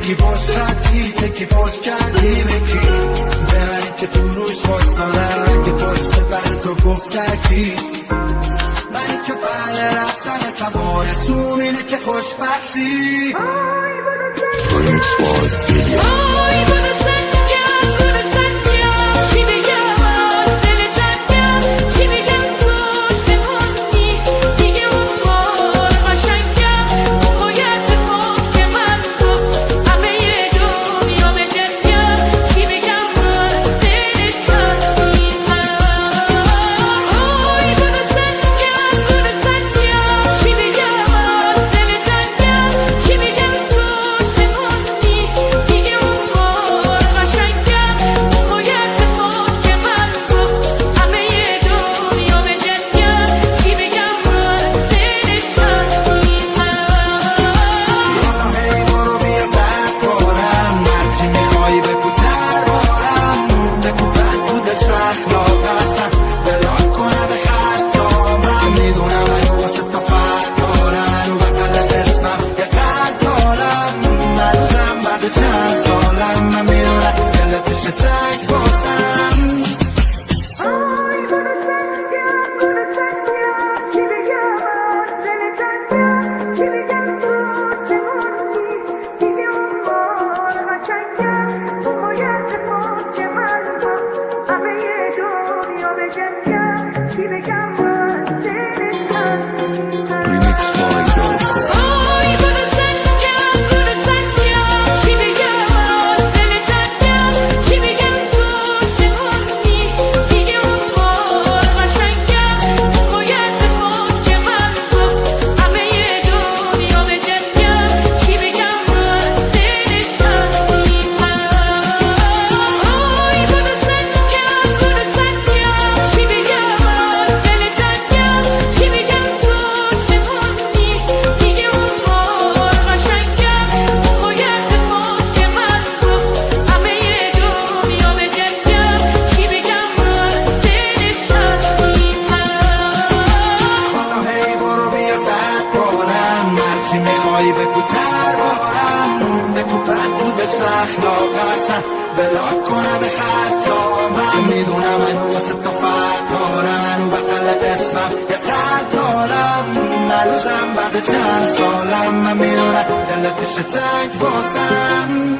بگی باش خطی تکی پاش کردی بکی ببری که تو روش واسانم که پاشت بر تو گفتکی منی که بله رفتن تبار سوم اینه که خوشبخشی Remix by Delia. Remix by Golco. میخوای بگو دربارم بگو بد بودش اخلاق هستن بلاک کنم خطا من میدونم من واسه تو فرق دارم منو بغلت اسمم یه قلب دارم ملوزم بعد چند سالم من میدونم دلت بشه تنگ باسم